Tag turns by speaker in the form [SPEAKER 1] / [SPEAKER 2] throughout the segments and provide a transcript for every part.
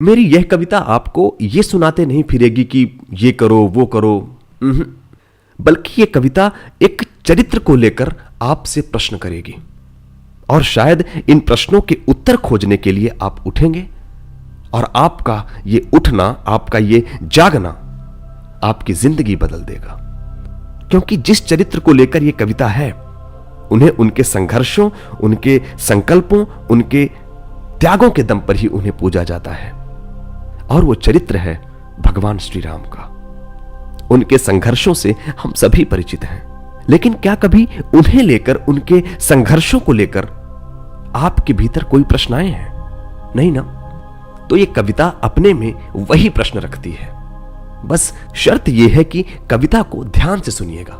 [SPEAKER 1] मेरी यह कविता आपको यह सुनाते नहीं फिरेगी कि ये करो वो करो, बल्कि यह कविता एक चरित्र को लेकर आपसे प्रश्न करेगी और शायद इन प्रश्नों के उत्तर खोजने के लिए आप उठेंगे और आपका ये उठना, आपका ये जागना आपकी जिंदगी बदल देगा। क्योंकि जिस चरित्र को लेकर यह कविता है, उन्हें उनके संघर्षों, उनके संकल्पों, उनके त्यागों के दम पर ही उन्हें पूजा जाता है और वो चरित्र है भगवान श्री राम का। उनके संघर्षों से हम सभी परिचित हैं, लेकिन क्या कभी उन्हें लेकर, उनके संघर्षों को लेकर आपके भीतर कोई प्रश्न आए हैं? नहीं ना? तो ये कविता अपने में वही प्रश्न रखती है। बस शर्त यह है कि कविता को ध्यान से सुनिएगा,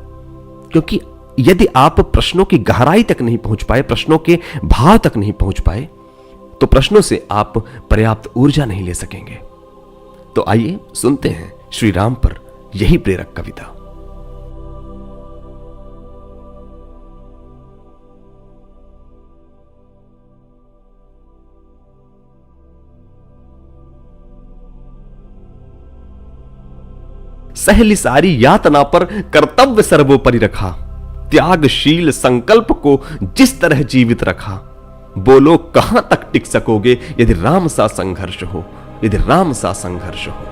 [SPEAKER 1] क्योंकि यदि आप प्रश्नों की गहराई तक नहीं पहुंच पाए, प्रश्नों के भाव तक नहीं पहुंच पाए, तो प्रश्नों से आप पर्याप्त ऊर्जा नहीं ले सकेंगे। तो आइए सुनते हैं श्री राम पर यही प्रेरक कविता। सहली सारी यातना पर कर्तव्य सर्वोपरि रखा, त्यागशील संकल्प को जिस तरह जीवित रखा। बोलो कहां तक टिक सकोगे यदि राम सा संघर्ष हो, यदि राम सा संघर्ष हो।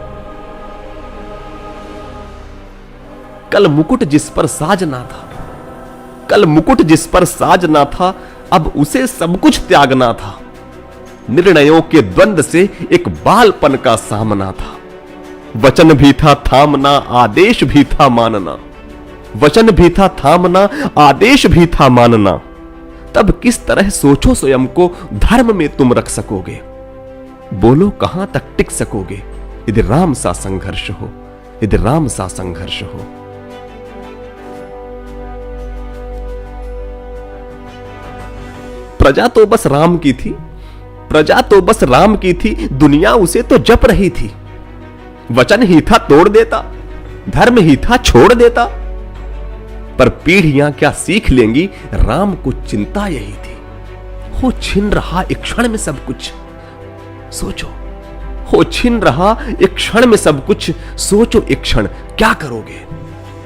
[SPEAKER 1] कल मुकुट जिस पर साज ना था, कल मुकुट जिस पर साज ना था, अब उसे सब कुछ त्यागना था। निर्णयों के द्वंद्व से एक बालपन का सामना था। वचन भी था थामना, आदेश भी था मानना। वचन भी था थामना, आदेश भी था मानना। तब किस तरह सोचो स्वयं को धर्म में तुम रख सकोगे। बोलो कहां तक टिक सकोगे यदि राम सा संघर्ष हो, यदि राम सा संघर्ष हो। प्रजा तो बस राम की थी, प्रजा तो बस राम की थी, दुनिया उसे तो जप रही थी। वचन ही था तोड़ देता, धर्म ही था छोड़ देता। पर पीढ़ियां क्या सीख लेंगी, राम को चिंता यही थी। हो छिन रहा एक क्षण में सब कुछ, सोचो। हो छिन रहा एक क्षण में सब कुछ, सोचो एक क्षण क्या करोगे।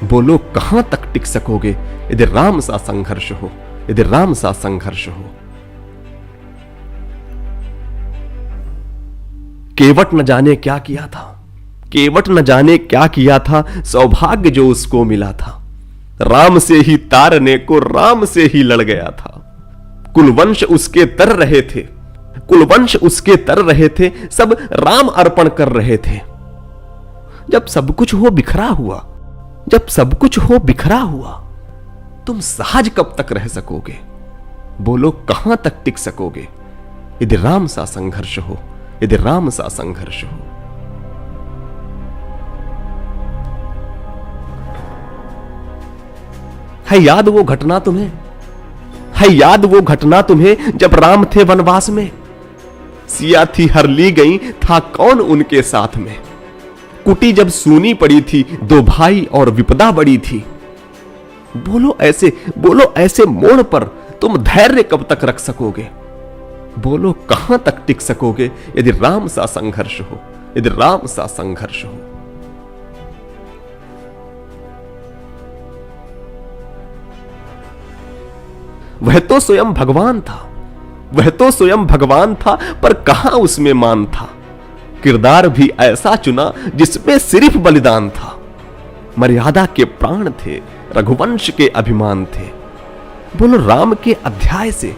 [SPEAKER 1] बोलो कहां तक टिक सकोगे यदि राम सा संघर्ष हो, यदि राम सा संघर्ष हो। केवट न जाने क्या किया था, केवट न जाने क्या किया था, सौभाग्य जो उसको मिला था। राम से ही तारने को राम से ही लड़ गया था। कुलवंश उसके तर रहे थे, कुलवंश उसके तर रहे थे, सब राम अर्पण कर रहे थे। जब सब कुछ हो बिखरा हुआ, जब सब कुछ हो बिखरा हुआ, तुम सहज कब तक रह सकोगे। बोलो कहां तक टिक सकोगे यदि राम सा संघर्ष हो, यदि राम सा संघर्ष हो। है याद वो घटना तुम्हें, है याद वो घटना तुम्हें जब राम थे वनवास में। सिया थी हर ली गई, था कौन उनके साथ में। कुटी जब सूनी पड़ी थी, दो भाई और विपदा बड़ी थी। बोलो ऐसे मोड़ पर तुम धैर्य कब तक रख सकोगे। बोलो कहां तक टिक सकोगे यदि राम सा संघर्ष हो, यदि राम सा संघर्ष हो। वह तो स्वयं भगवान था, वह तो स्वयं भगवान था, पर कहां उसमें मान था। किरदार भी ऐसा चुना जिसमें सिर्फ बलिदान था। मर्यादा के प्राण थे, रघुवंश के अभिमान थे। बोलो राम के अध्याय से,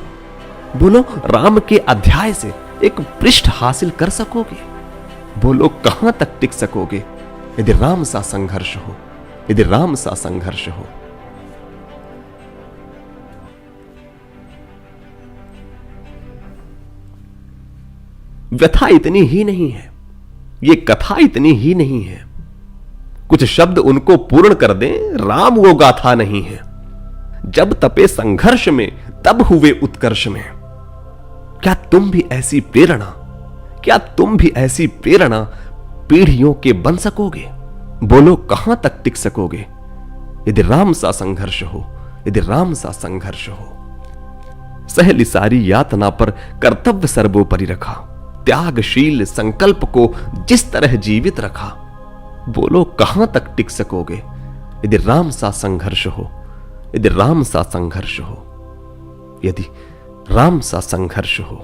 [SPEAKER 1] बोलो राम के अध्याय से एक पृष्ठ हासिल कर सकोगे। बोलो कहां तक टिक सकोगे यदि राम सा संघर्ष हो, यदि राम सा संघर्ष हो। व्यथा इतनी ही नहीं है, ये कथा इतनी ही नहीं है। कुछ शब्द उनको पूर्ण कर दें, राम वो गाथा नहीं है। जब तपे संघर्ष में तब हुए उत्कर्ष में। क्या तुम भी ऐसी प्रेरणा, क्या तुम भी ऐसी प्रेरणा पीढ़ियों के बन सकोगे। बोलो कहां तक टिक सकोगे यदि राम सा संघर्ष हो, यदि राम सा संघर्ष हो। सहली सारी यातना पर कर्तव्य सर्वोपरि रखा, त्यागशील संकल्प को जिस तरह जीवित रखा, बोलो कहां तक टिक सकोगे यदि राम सा संघर्ष हो, यदि राम सा संघर्ष हो, यदि राम सा संघर्ष हो।